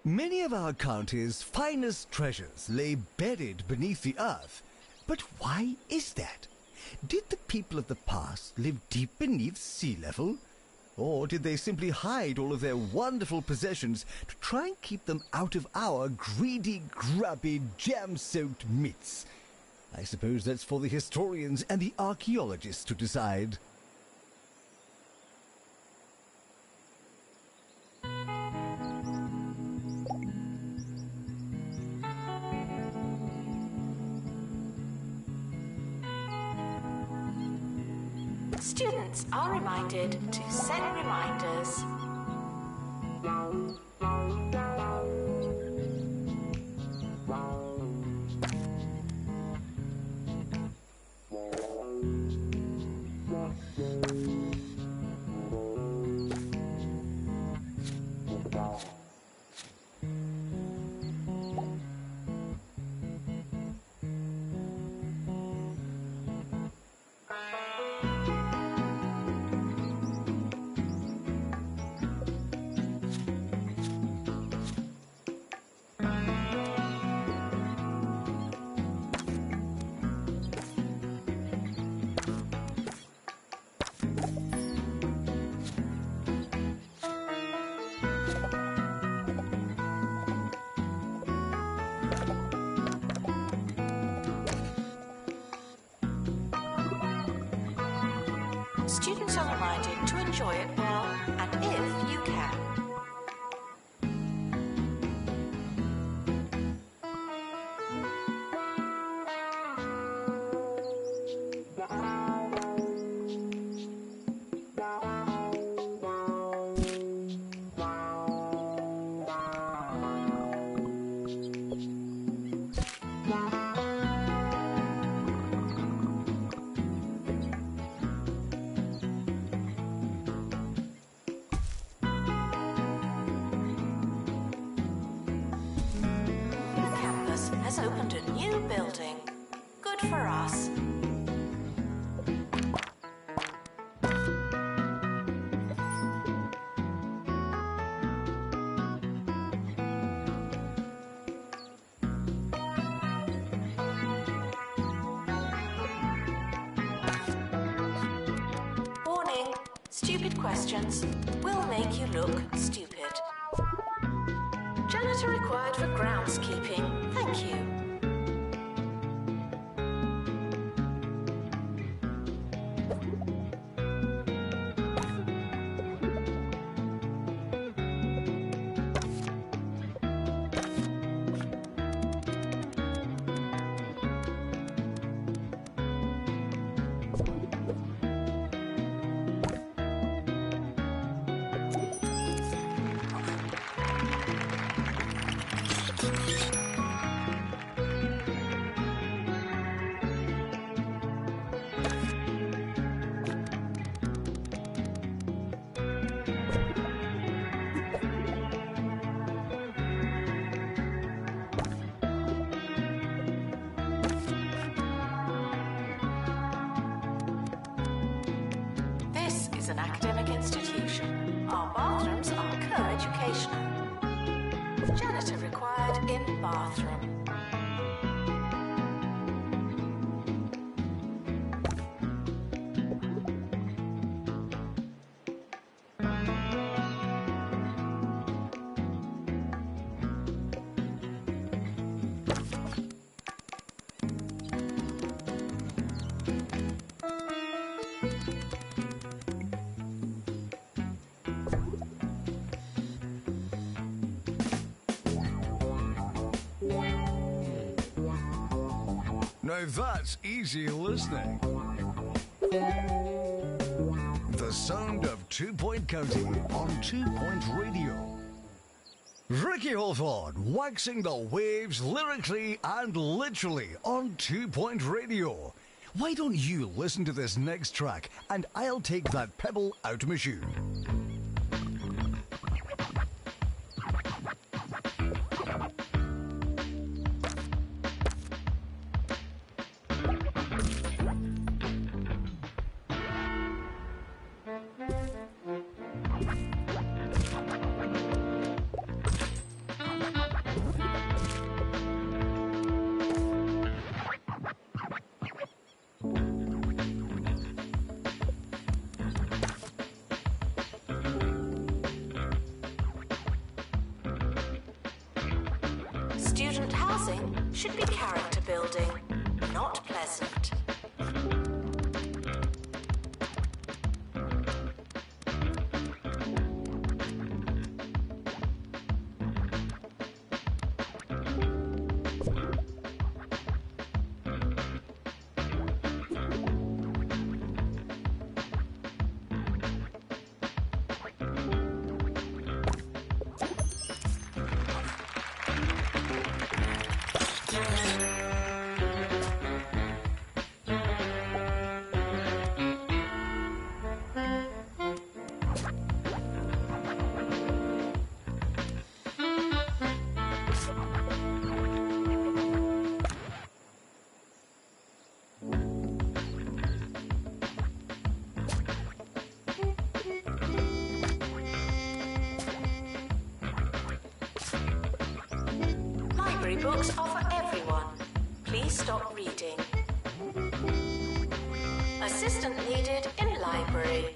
Many of our county's finest treasures lay buried beneath the earth. But why is that? Did the people of the past live deep beneath sea level? Or did they simply hide all of their wonderful possessions to try and keep them out of our greedy, grubby, jam-soaked midst? I suppose that's for the historians and the archaeologists to decide. Students are reminded to set reminders. Students are reminded to enjoy it well and if you can. Has opened a new building. Good for us. Warning, stupid questions will make you look stupid. Janitor required for groundskeeping. Thank you. An academic institution. Our bathrooms are co-educational. Janitor required in bathroom. Now that's easy listening. The sound of 2 Point County on 2 Point Radio. Ricky Holford waxing the waves lyrically and literally on 2 Point Radio. Why don't you listen to this next track and I'll take that pebble out my shoe. Student housing should be character building, not pleasant. Books are for everyone. Please stop reading. Assistant needed in library.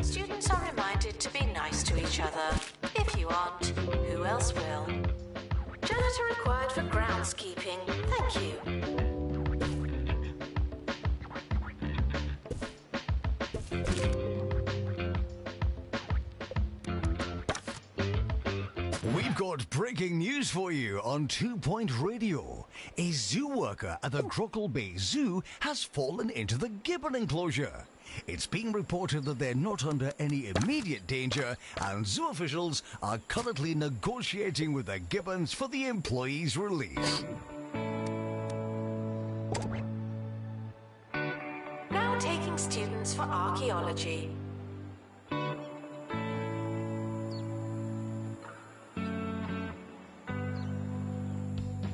Students are reminded to be nice to each other. If you aren't, who else will? Janitor required for groundskeeping. Thank you. We've got breaking news for you on 2 Point Radio. A zoo worker at the Crockle Bay Zoo has fallen into the gibbon enclosure. It's been reported that they're not under any immediate danger, and zoo officials are currently negotiating with the gibbons for the employee's release. Now taking students for archaeology.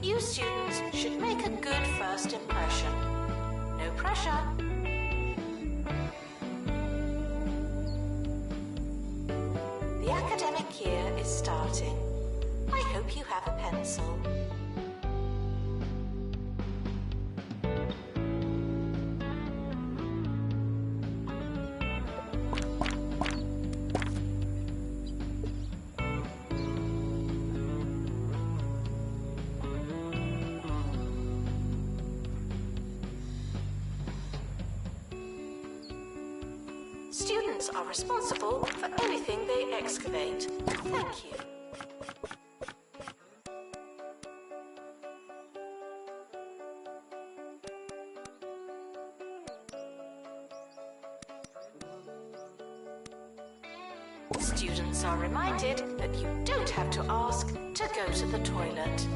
You students should make a good first impression. No pressure. The academic year is starting. I hope you have a pencil. Students are responsible for anything they excavate. Thank you. Students are reminded that you don't have to ask to go to the toilet.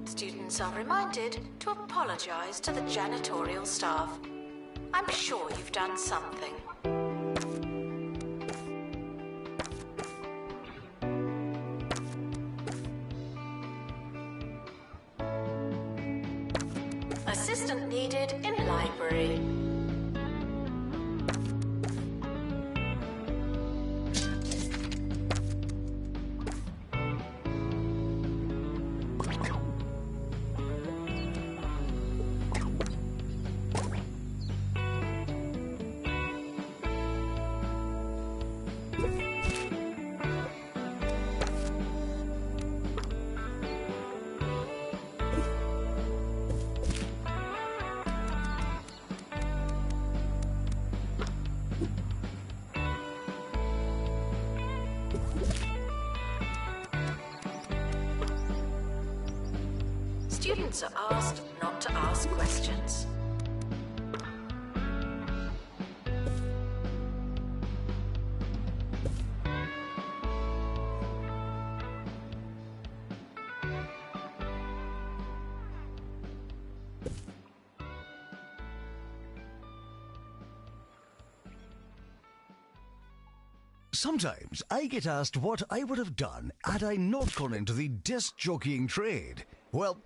Students are reminded to apologize to the janitorial staff. I'm sure you've done something. Assistant needed in library. Students are asked not to ask questions. Sometimes I get asked what I would have done had I not gone into the disc jockeying trade. Well,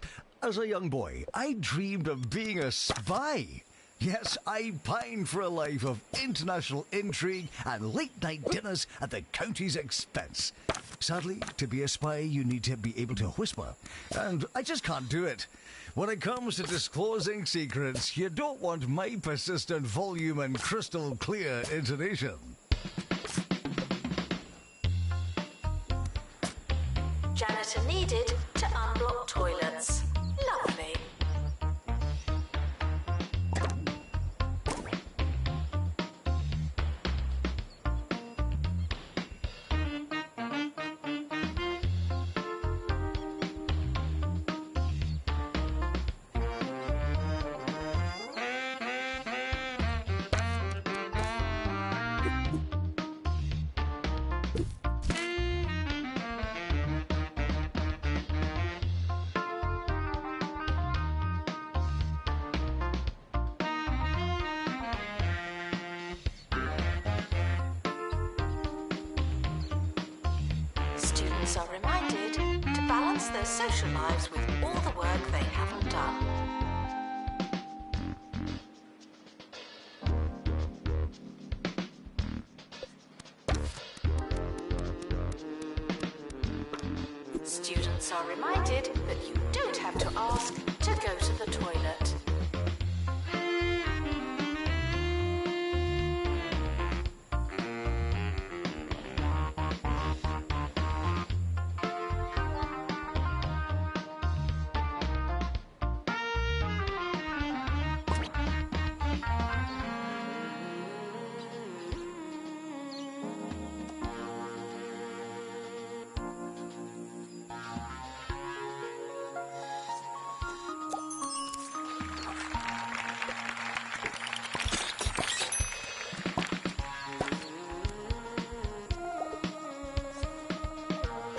as a young boy, I dreamed of being a spy. Yes, I pined for a life of international intrigue and late-night dinners at the county's expense. Sadly, to be a spy, you need to be able to whisper, and I just can't do it. When it comes to disclosing secrets, you don't want my persistent volume and crystal clear intonation. Janitor needed to unblock toilets. Lovely. Students are reminded to balance their social lives with all the work they haven't done. Students are reminded that you don't have to ask to go to the toilet.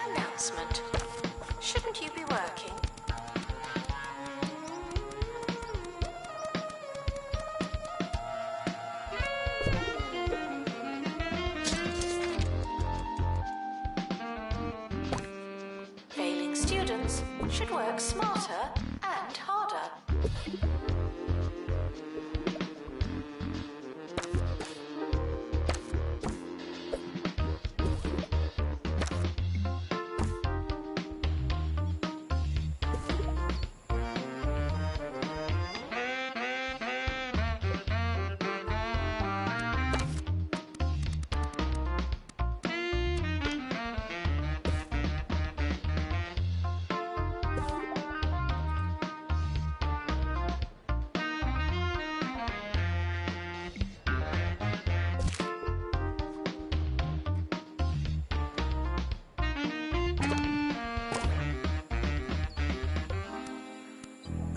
Announcement. Shouldn't you be working? Failing students should work smarter and harder.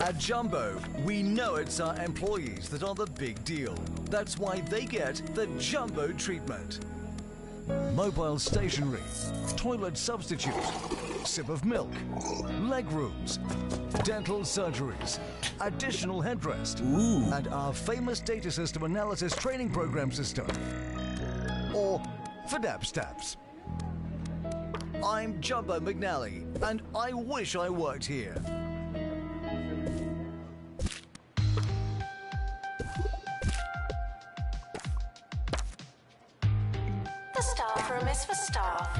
At Jumbo, we know it's our employees that are the big deal. That's why they get the Jumbo treatment. Mobile stationery, toilet substitute, sip of milk, leg rooms, dental surgeries, additional headrest, and our famous data system analysis training program system. Or FDAP-STAPS. I'm Jumbo McNally, and I wish I worked here. The staff room is for staff.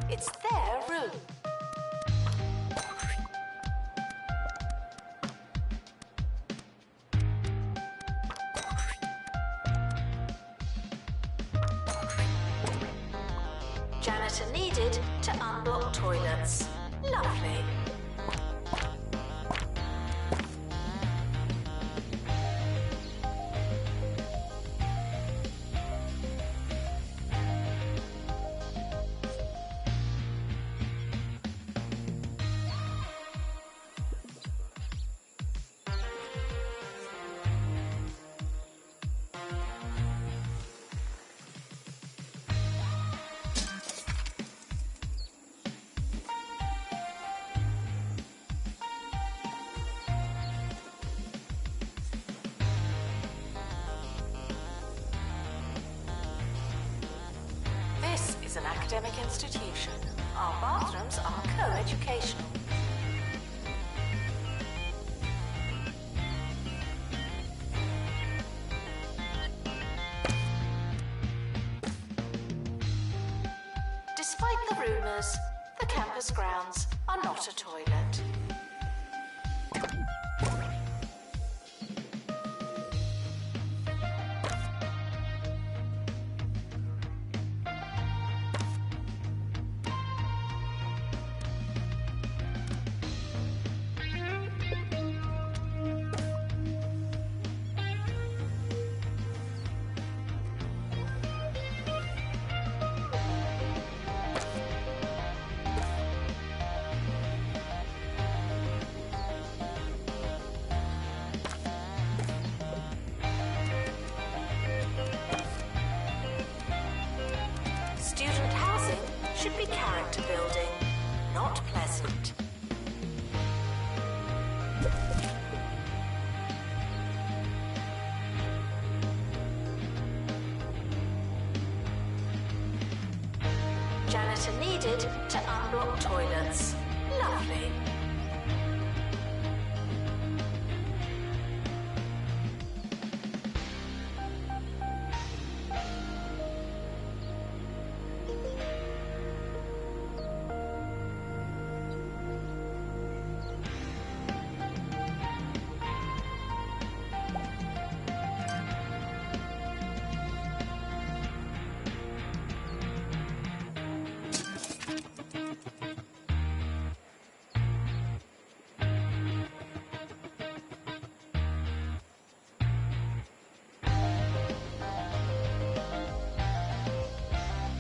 It's their room. Janitor needed to unblock toilets. Lovely. academic institution. Our bathrooms are co-educational. Despite the rumours, the campus grounds are not a toilet. Student housing should be character building, not pleasant. Janitor needed to unblock toilets. Lovely.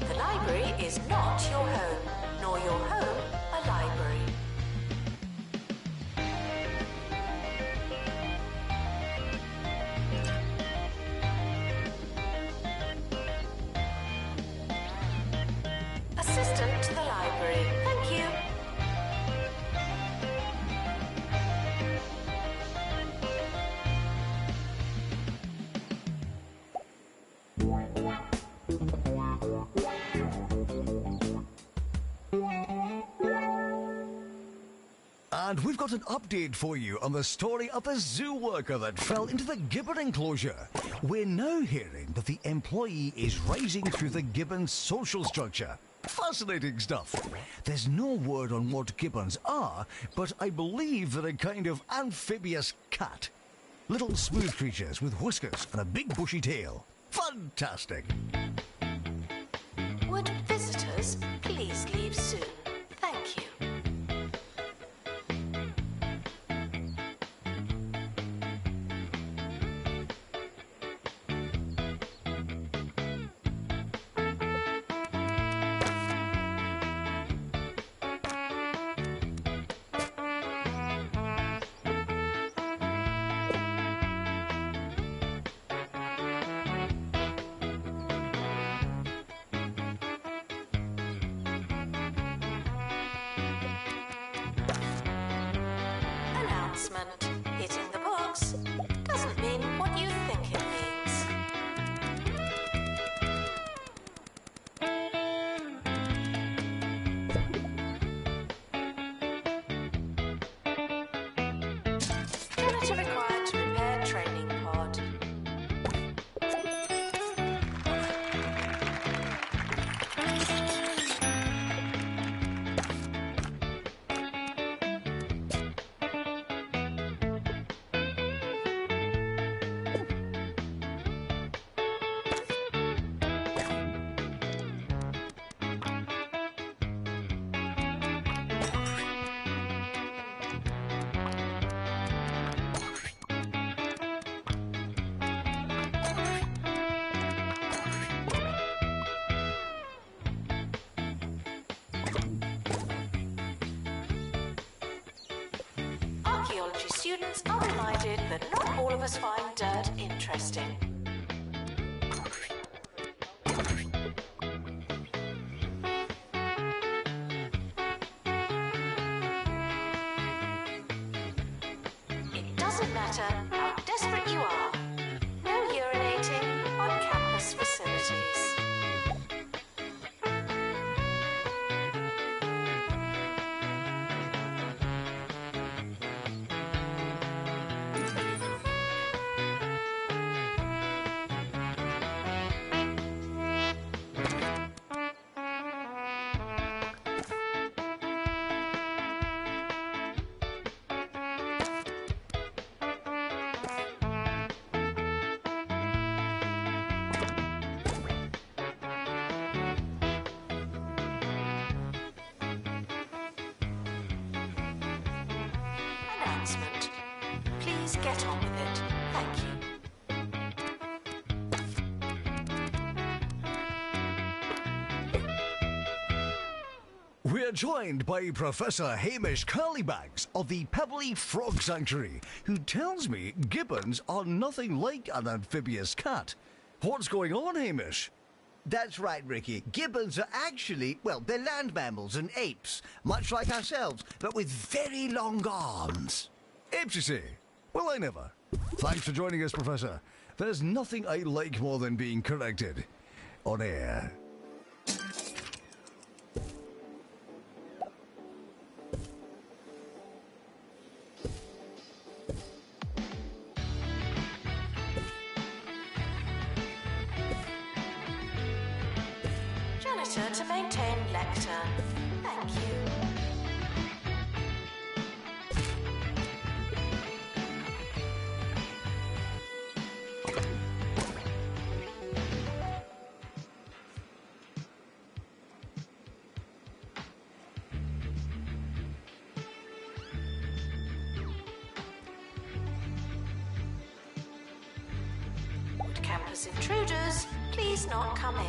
The library is not your home, nor your home a library. Assistant to the library, thank you. And we've got an update for you on the story of the zoo worker that fell into the gibbon enclosure. We're now hearing that the employee is rising through the gibbon's social structure. Fascinating stuff. There's no word on what gibbons are, but I believe they're a kind of amphibious cat. Little smooth creatures with whiskers and a big bushy tail. Fantastic. Would visitors please leave soon? Thank you. Hitting the box doesn't mean what you think it means. Janitor required to repair training pod. Archaeology students are reminded that not all of us find dirt interesting. It doesn't matter how desperate you are. No urinating on campus facilities. announcement. Please get on with it. Thank you. We're joined by Professor Hamish Curlybags of the Pebbly Frog Sanctuary, who tells me gibbons are nothing like an amphibious cat. What's going on, Hamish? That's right, Ricky. Gibbons are actually, well, they're land mammals and apes, much like ourselves, but with very long arms. Apes, you see? Well, I never. Thanks for joining us, Professor. There's nothing I like more than being corrected. On air. Janitor to maintain lectern. Thank you. Would campus intruders please not come in?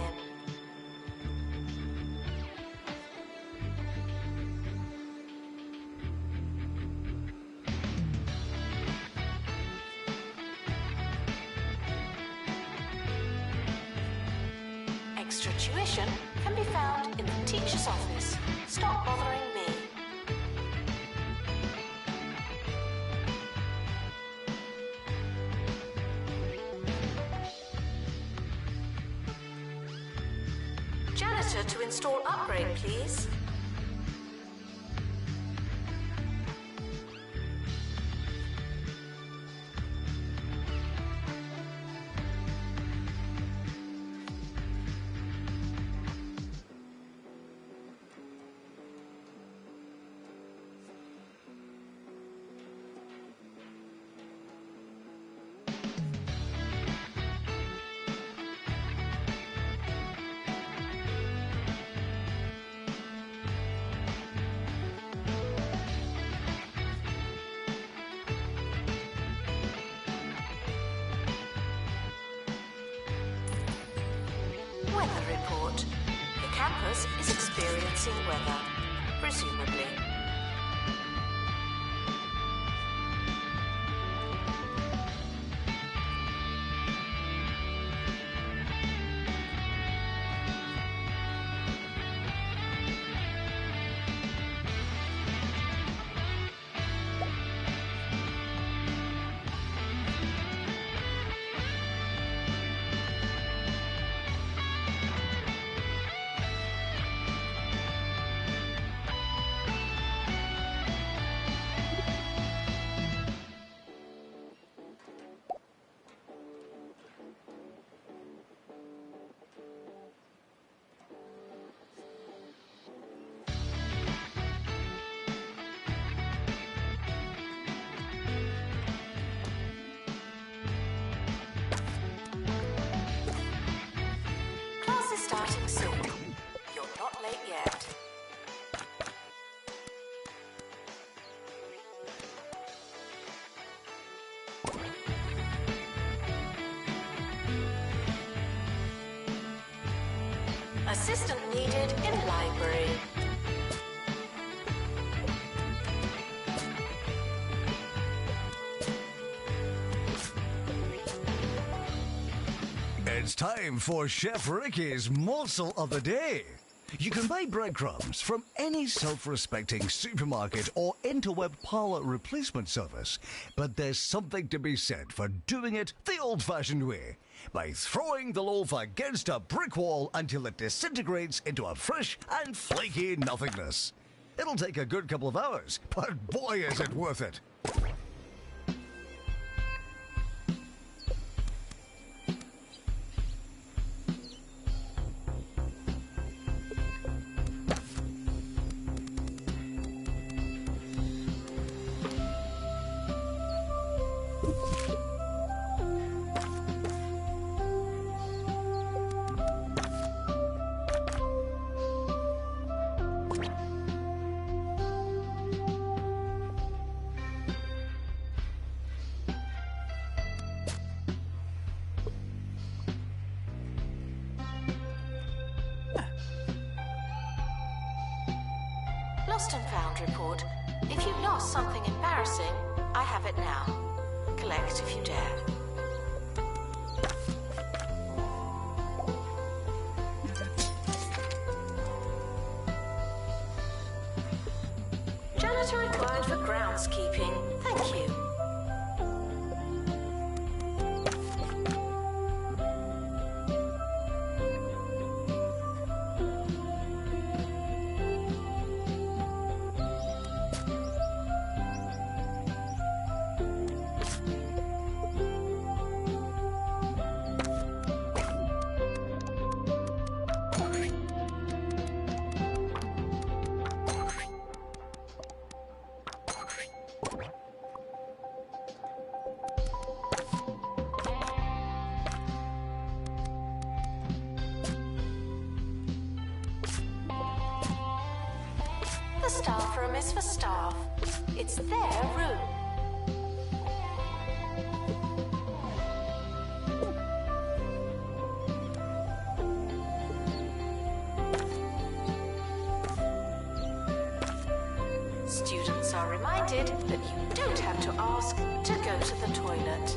Extra tuition can be found in the teacher's office. Stop bothering me. Janitor to install upgrade, please. Weather report. The campus is experiencing weather, presumably. Class is starting soon. You're not late yet. Assistant needed in library. It's time for Chef Ricky's morsel of the day. You can buy breadcrumbs from any self-respecting supermarket or interweb parlor replacement service, but there's something to be said for doing it the old-fashioned way, by throwing the loaf against a brick wall until it disintegrates into a fresh and flaky nothingness. It'll take a good couple of hours, but boy is it worth it. lost and found report. If you lost something embarrassing, I have it now. Collect if you dare. Janitor required for groundskeeping. Thank you. The staff room is for staff. It's their room. Students are reminded that you don't have to ask to go to the toilet.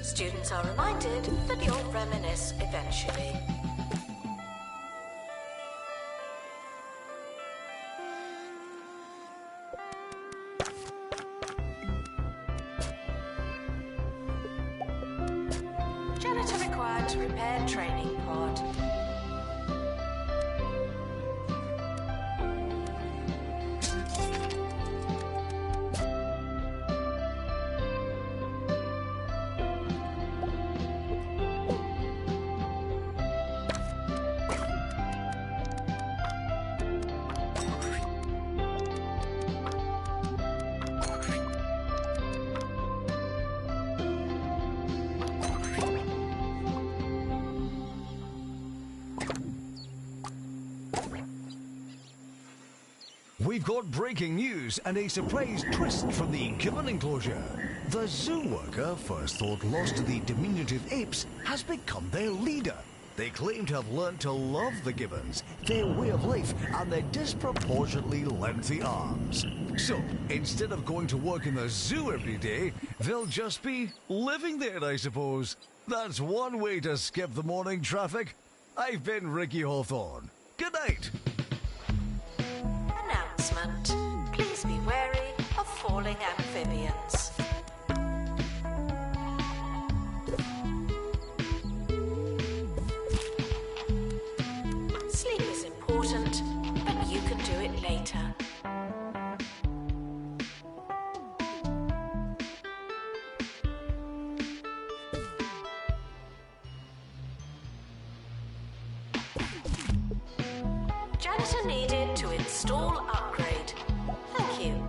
Students are reminded that you'll reminisce eventually. Janitor required to repair training pod. We've got breaking news and a surprise twist from the gibbon enclosure. The zoo worker, first thought lost to the diminutive apes, has become their leader. They claim to have learned to love the gibbons, their way of life, and their disproportionately lengthy arms. So, instead of going to work in the zoo every day, they'll just be living there, I suppose. That's one way to skip the morning traffic. I've been Ricky Hawthorne. Good night. Announcement. Please be wary of falling amphibians. Sleep is important, but you can do it later. Janitor needed to install upgrade. Thank you.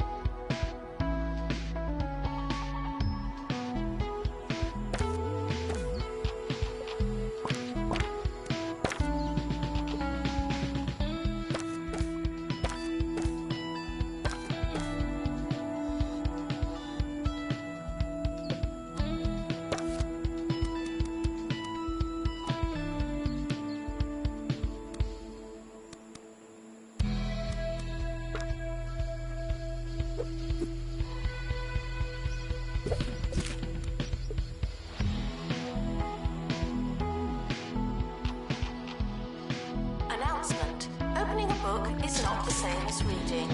Announcement. Opening a book is not the same as reading.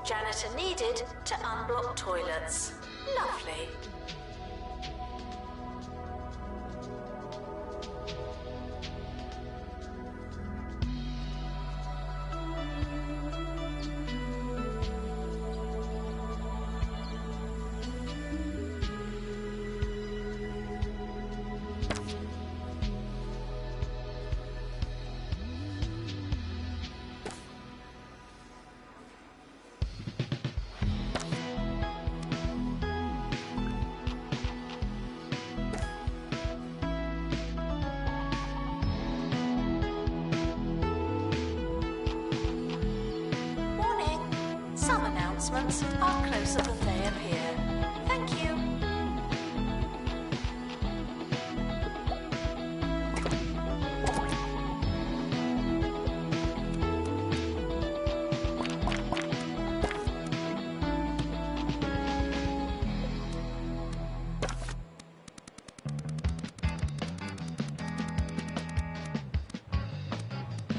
Janitor needed to unblock toilets. Lovely. Some announcements are closer than they appear. Thank you.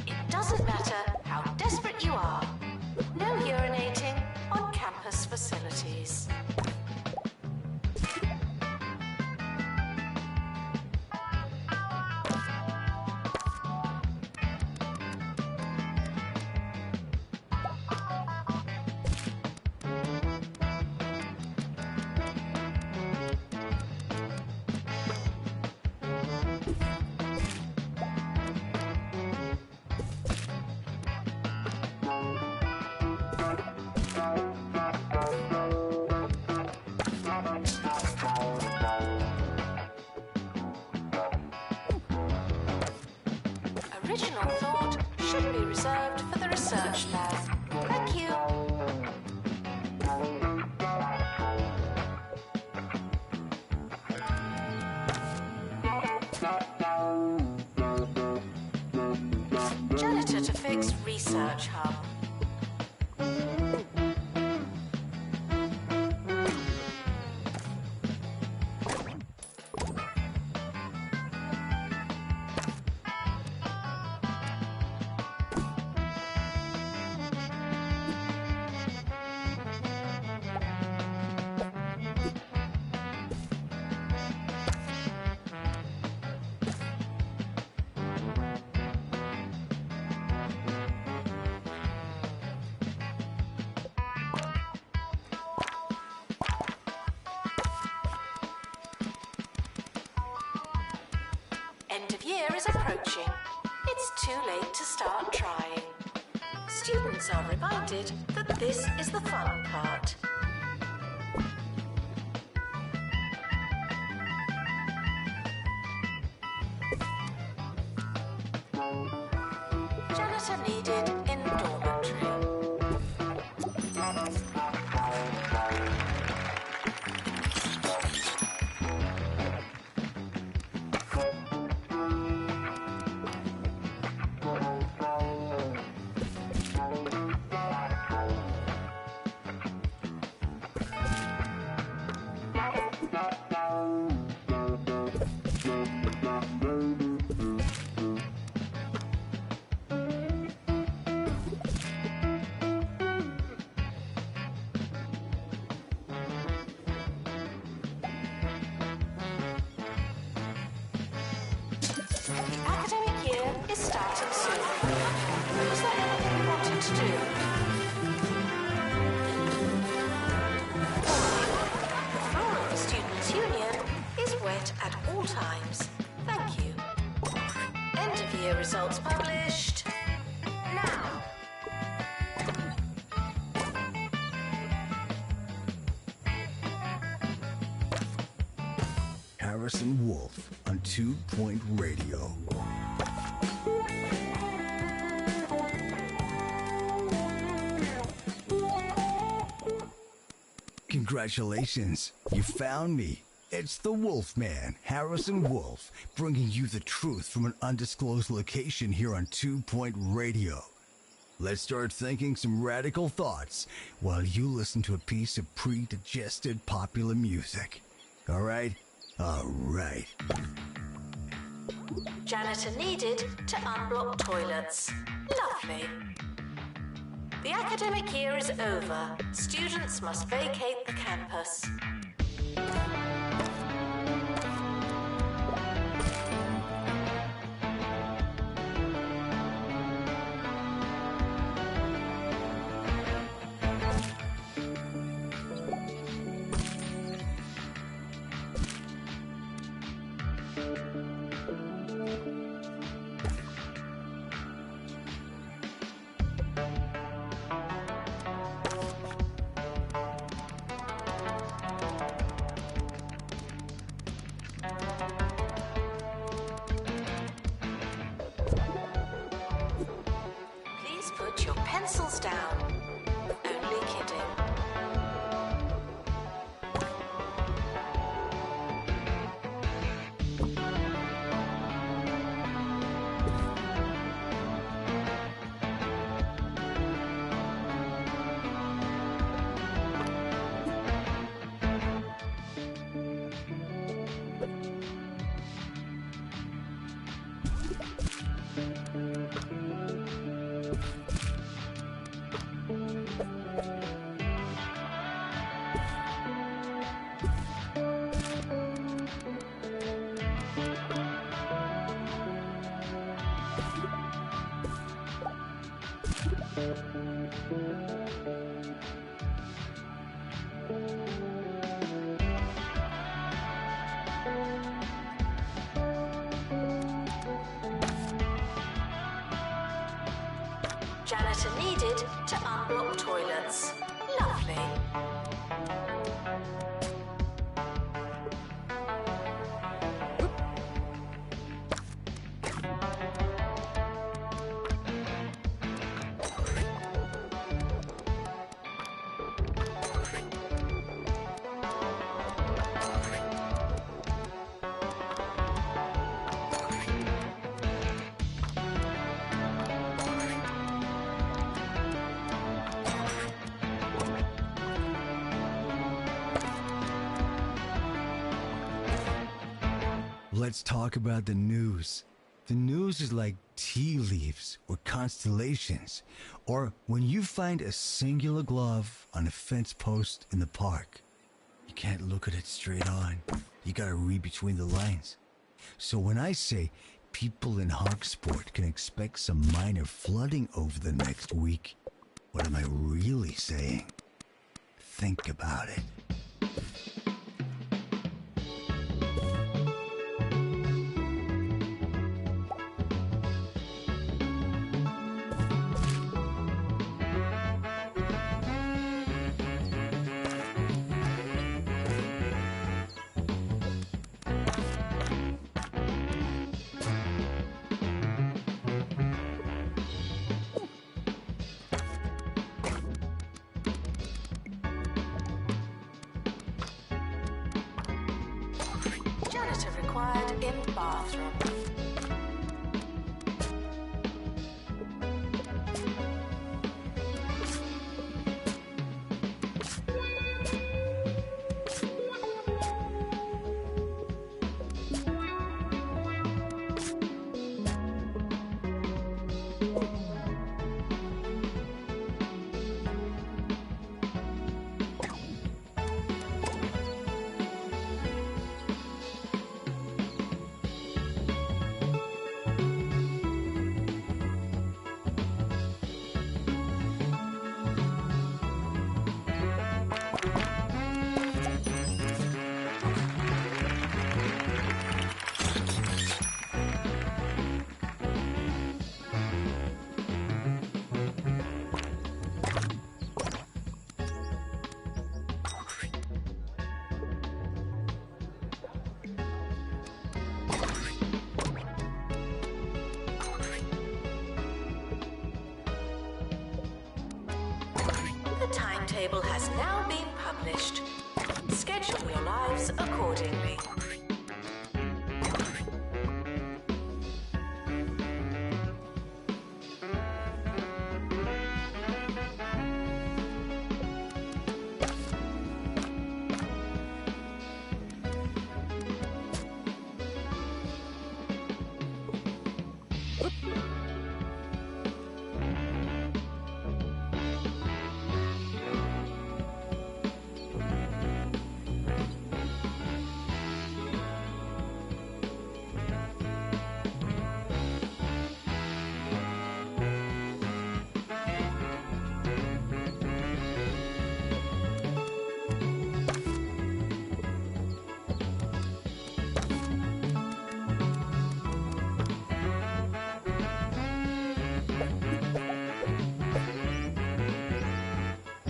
It doesn't matter how desperate you are. No urinating on campus facilities. Original thought should be reserved for the research lab. Thank you. Janitor to fix research hub. End of year is approaching. It's too late to start trying. Students are reminded that this is the fun part. Janitor needed in dormitory. The academic year is starting soon. Was there anything you wanted to do? The floor of the Students' Union is wet at all times. Thank you. End of year results published now. Harrison Wolf on 2 Point Radio. Congratulations, you found me. It's the Wolfman, Harrison Wolf, bringing you the truth from an undisclosed location here on 2 Point Radio. Let's start thinking some radical thoughts while you listen to a piece of pre-digested popular music. All right? All right. Janitor needed to unblock toilets. Lovely. The academic year is over. Students must vacate the campus. Please put your pencils down. Only kidding. Janitor needed to unblock toilets. Lovely. Let's talk about the news. The news is like tea leaves or constellations, or when you find a singular glove on a fence post in the park. You can't look at it straight on. You gotta read between the lines. So when I say people in Hogsport can expect some minor flooding over the next week, what am I really saying? Think about it. Janitor required in bathroom. The timetable has now been published. Schedule your lives accordingly.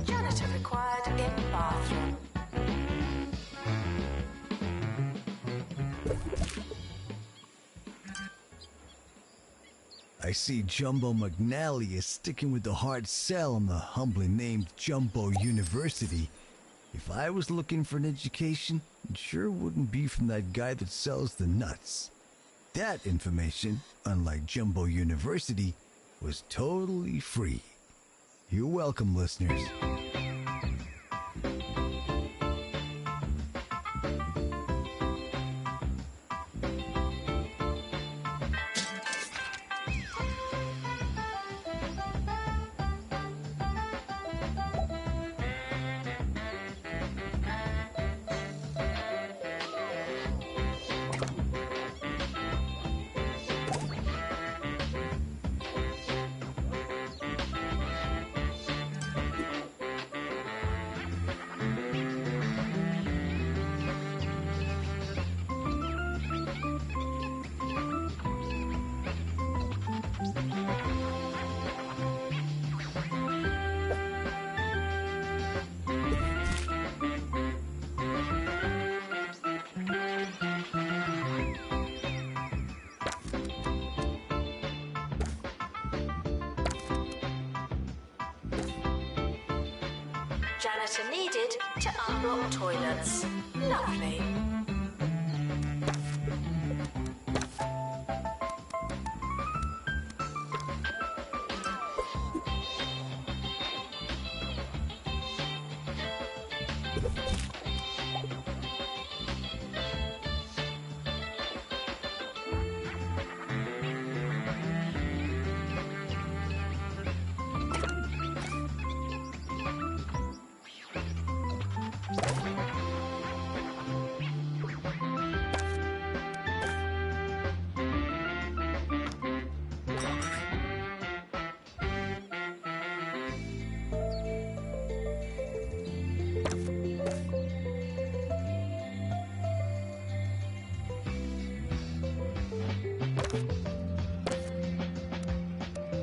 Janitor required in bathroom. I see Jumbo McNally is sticking with the hard sell on the humbly named Jumbo University. If I was looking for an education, it sure wouldn't be from that guy that sells the nuts. That information, unlike Jumbo University, was totally free. You're welcome, listeners. janitor needed to unblock toilets. Lovely.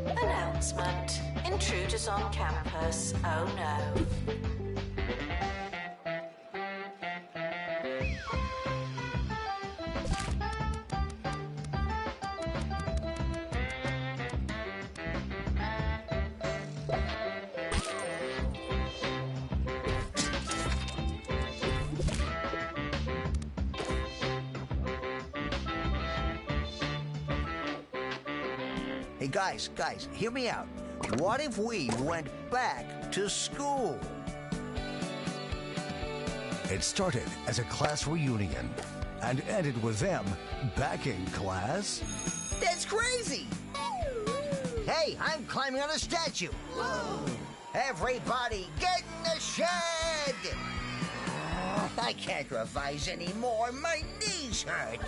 Announcement. Intruders on campus. Oh no. Hey, guys, hear me out. What if we went back to school? It started as a class reunion and ended with them back in class. That's crazy! Hey, I'm climbing on a statue. Everybody, get in the shed! I can't revise anymore. My knees hurt.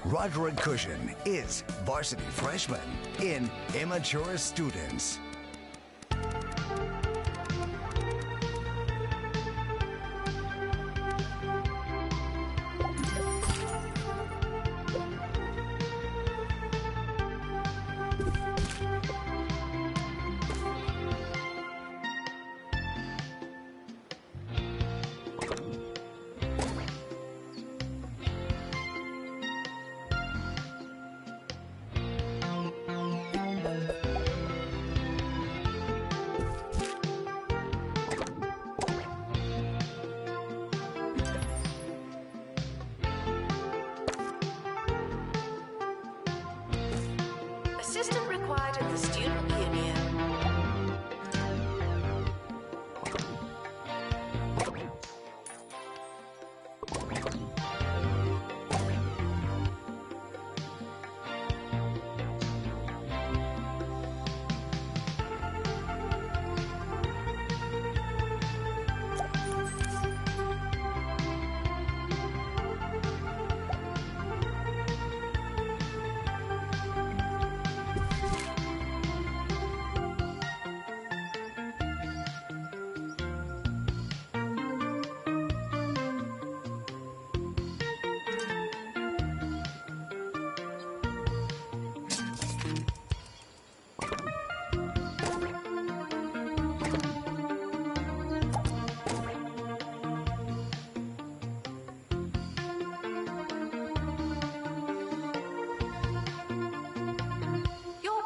Roderick Cushion is varsity freshman in Immature Students. Assistant required at the student union.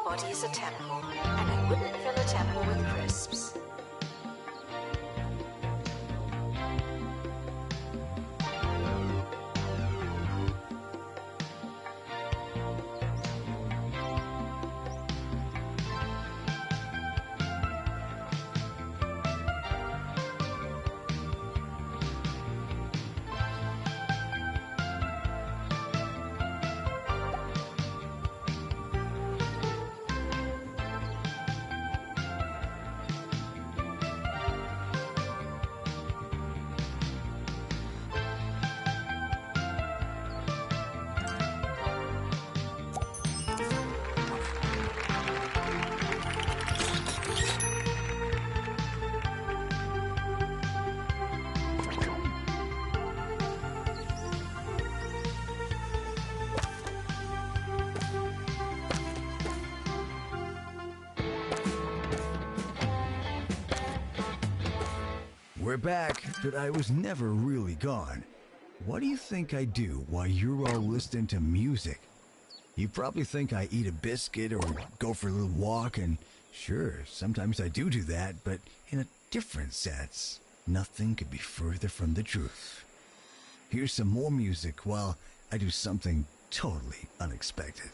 Body is a temple, and I wouldn't fill a temple with crisps. We're back, but I was never really gone. What do you think I do while you're all listening to music? You probably think I eat a biscuit or go for a little walk, and sure, sometimes I do that, but in a different sets. Nothing could be further from the truth. Here's some more music while I do something totally unexpected.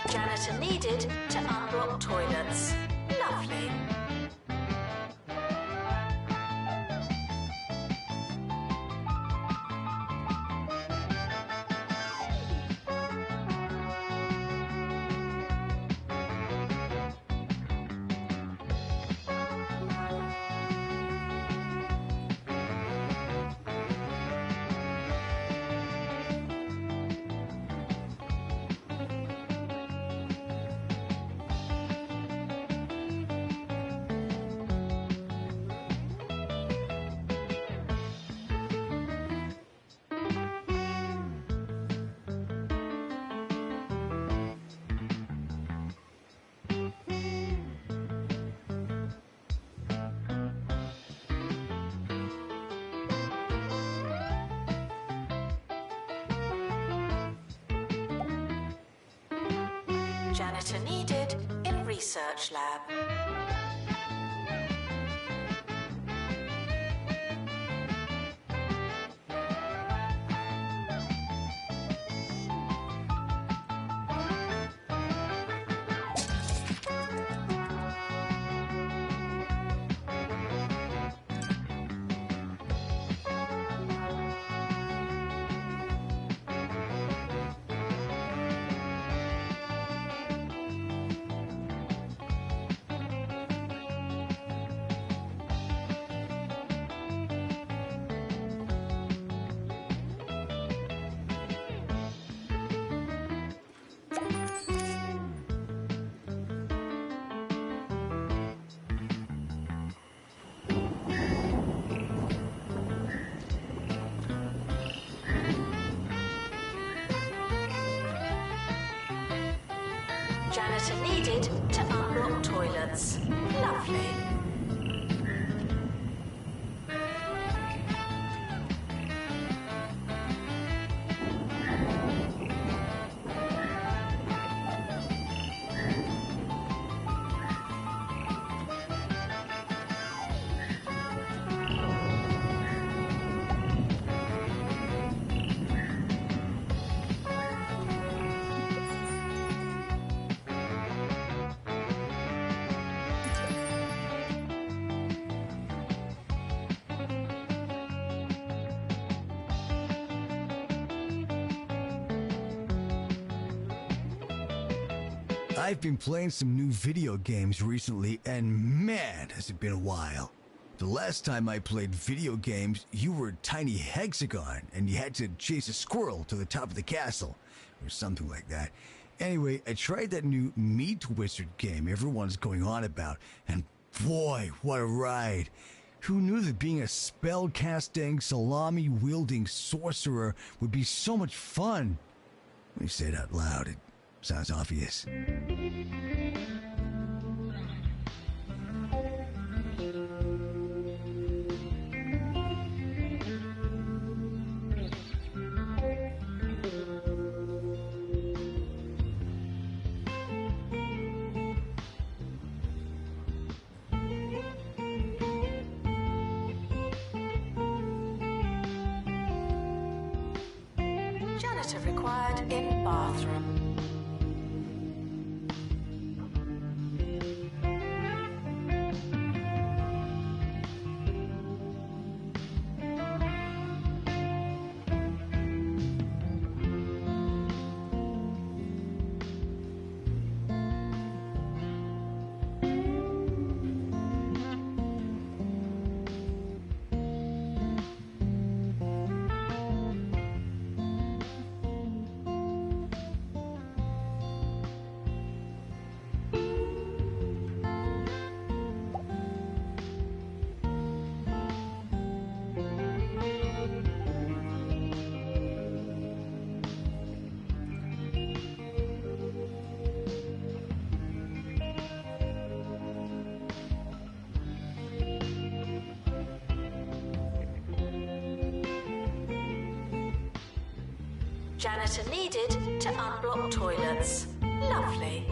Janitor needed to unblock toilets. Lovely. Janitor needed in research lab. Janitor needed to unblock toilets. Lovely. I've been playing some new video games recently, and man, has it been a while. The last time I played video games, you were a tiny hexagon, and you had to chase a squirrel to the top of the castle, or something like that. Anyway, I tried that new Meat Wizard game everyone's going on about, and boy, what a ride. Who knew that being a spell-casting, salami-wielding sorcerer would be so much fun? When you say it out loud, it sounds obvious. Janitor required in bathroom. Janitor needed to unblock toilets. Lovely.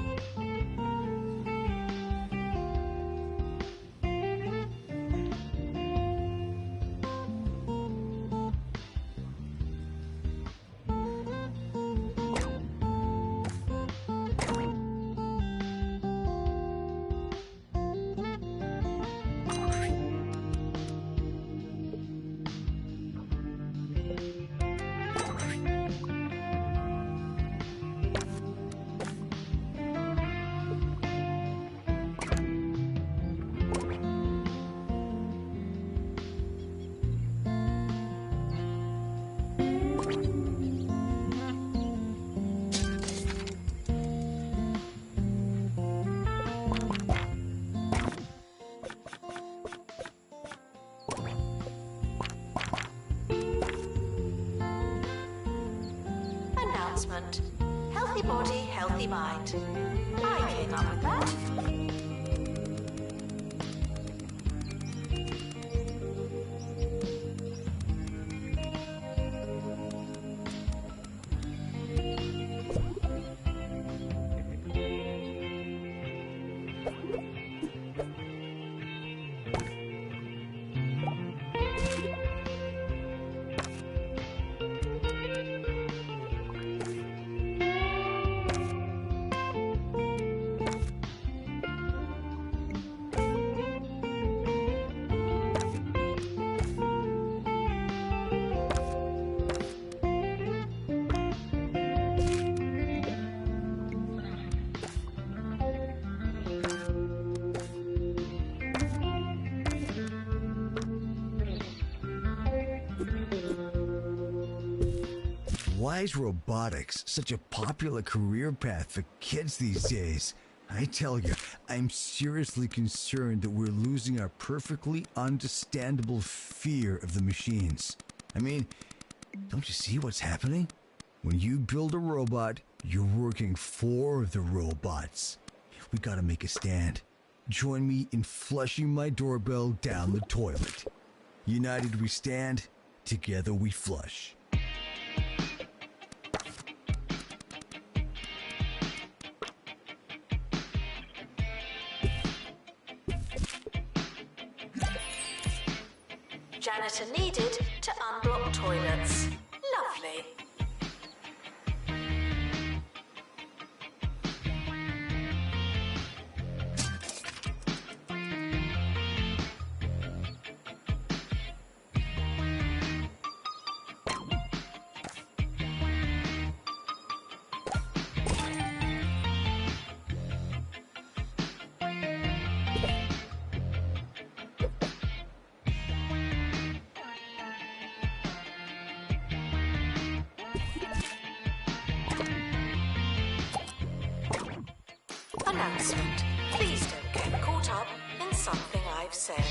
Announcement. Healthy body, healthy mind. I came up with that. Why is robotics such a popular career path for kids these days? I tell you, I'm seriously concerned that we're losing our perfectly understandable fear of the machines. I mean, don't you see what's happening? When you build a robot, you're working for the robots. We gotta make a stand. Join me in flushing my doorbell down the toilet. United we stand, together we flush. Janitor needed to unblock toilets. Lovely. Announcement. Please don't get caught up in something I've said.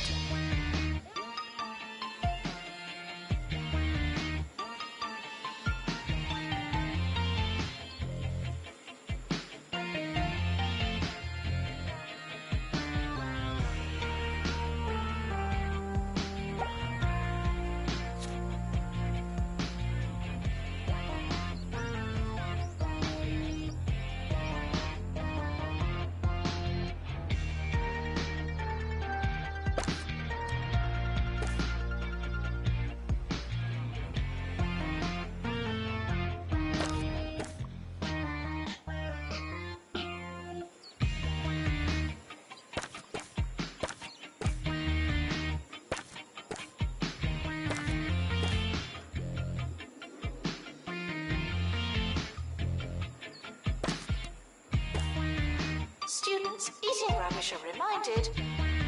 Students eating rubbish are reminded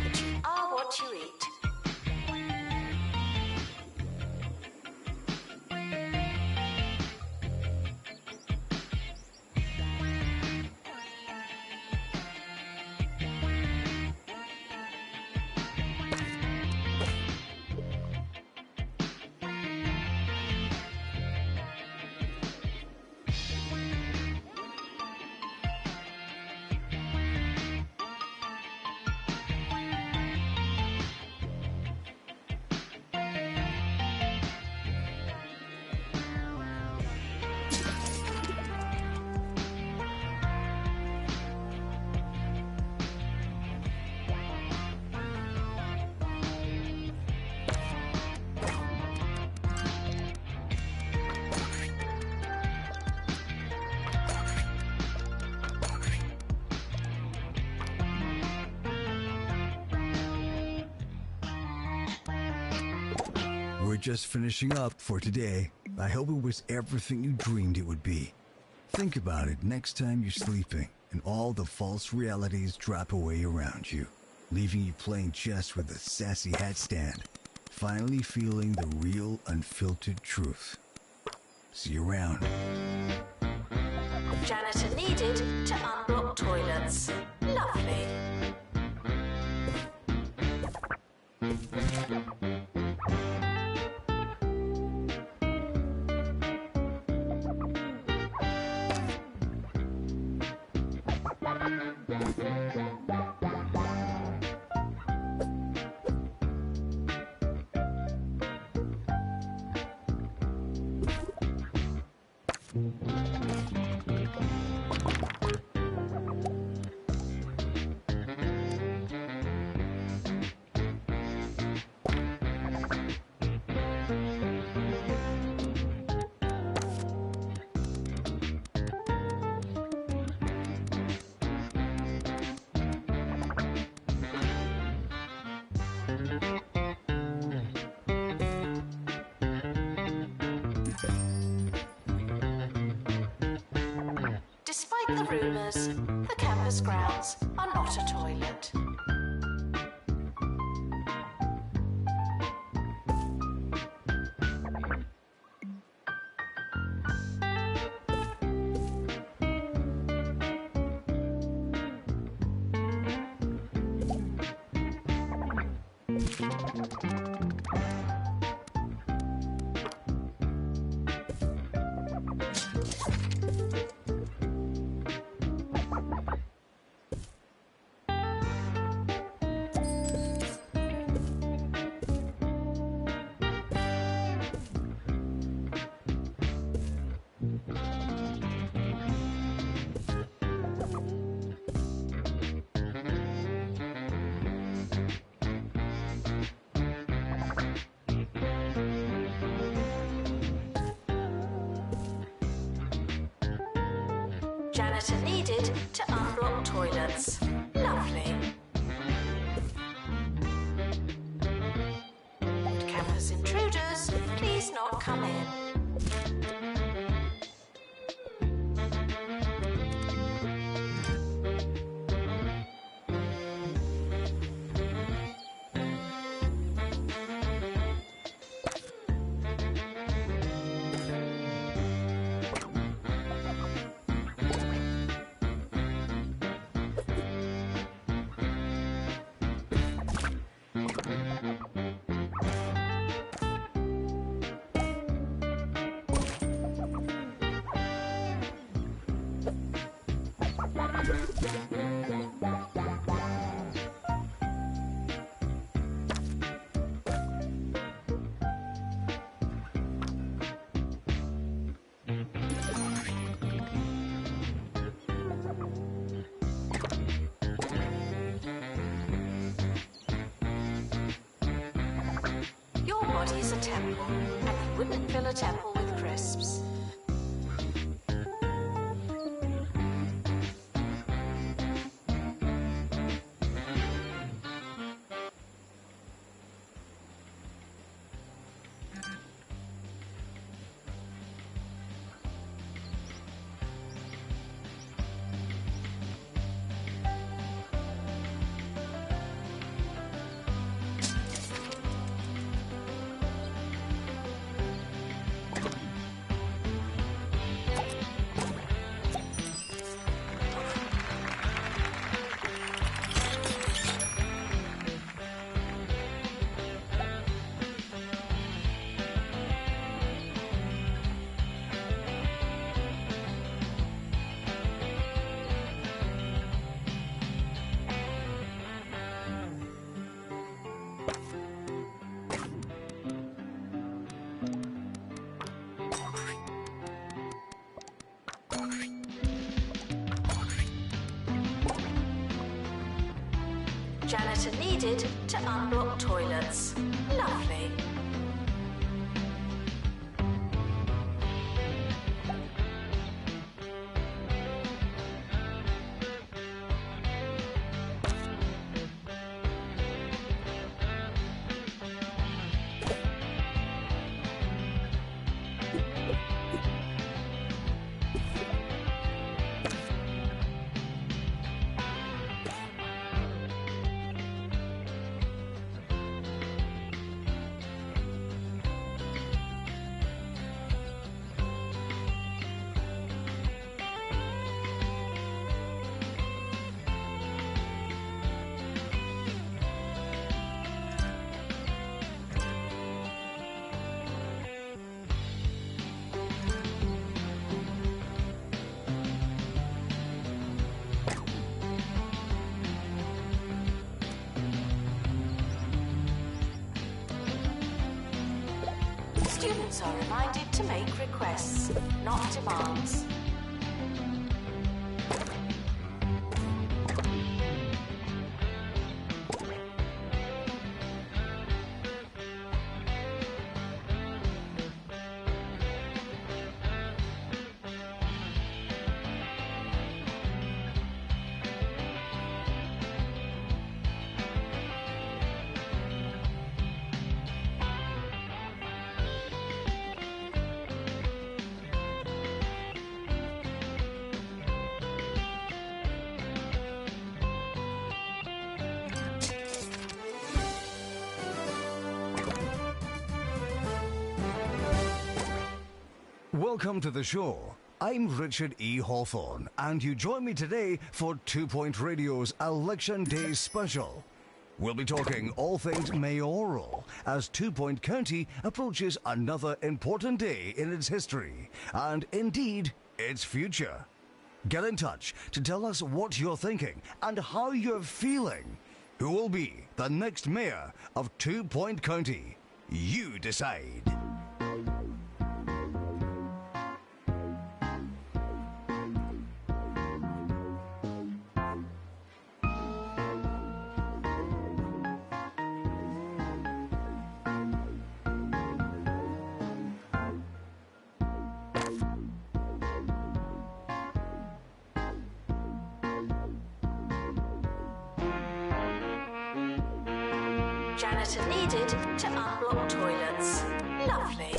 that you are what you eat. were just finishing up for today. I hope it was everything you dreamed it would be. Think about it next time you're sleeping and all the false realities drop away around you, leaving you playing chess with a sassy hat stand, finally feeling the real unfiltered truth. See you around. Janitor needed to unblock toilets. Lovely. Despite the rumours, the campus grounds are not a toilet. Janitor needed to unblock toilets. Lovely. Would campus intruders please not come in? Your body's a temple, and you wouldn't fill a temple with crisps. Janitor needed to unblock toilets. Lovely. Students are reminded to make requests, not demands. Welcome to the show. I'm Richard E. Hawthorne, and you join me today for 2 Point Radio's Election Day special. We'll be talking all things mayoral as 2 Point County approaches another important day in its history, and indeed, its future. Get in touch to tell us what you're thinking and how you're feeling. Who will be the next mayor of 2 Point County? You decide. Janitor needed to unblock toilets. Lovely.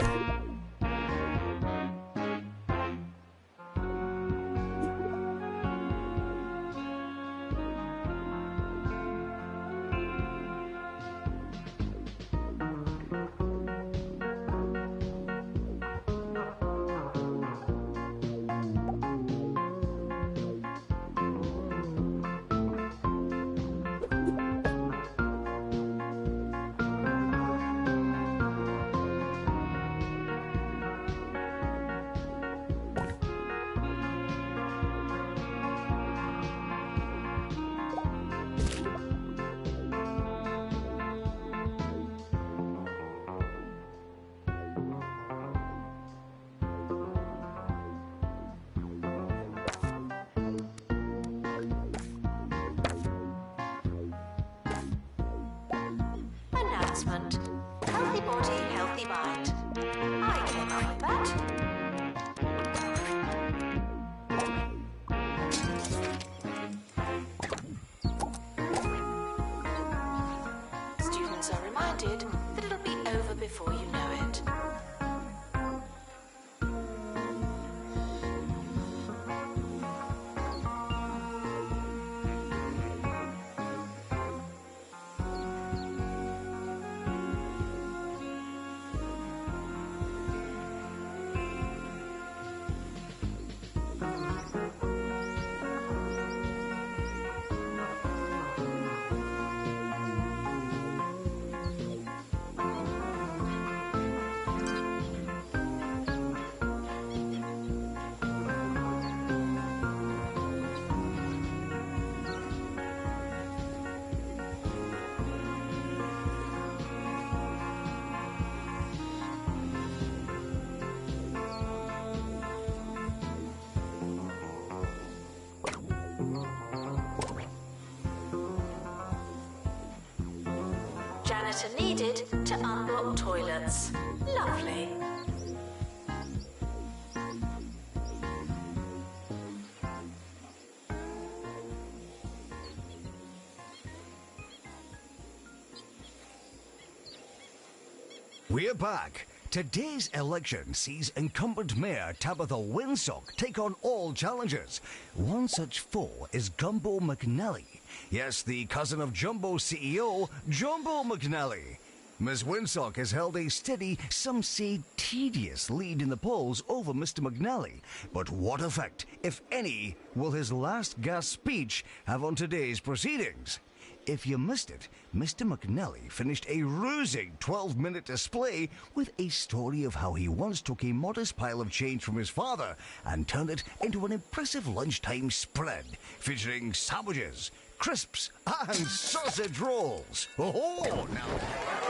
Announcement. Healthy body, healthy mind. I came up with that. Students are reminded that it'll be over before you know it. Janitor needed to unblock toilets. Lovely. We're back. Today's election sees incumbent Mayor Tabitha Winsock take on all challenges. One such foe is Gumbo McNally. Yes, the cousin of Jumbo CEO, Jumbo McNally. Ms. Winsock has held a steady, some say tedious, lead in the polls over Mr. McNally. But what effect, if any, will his last gasp speech have on today's proceedings? If you missed it, Mr. McNally finished a rousing 12-minute display with a story of how he once took a modest pile of change from his father and turned it into an impressive lunchtime spread featuring sandwiches, crisps, and sausage rolls. Oh, now...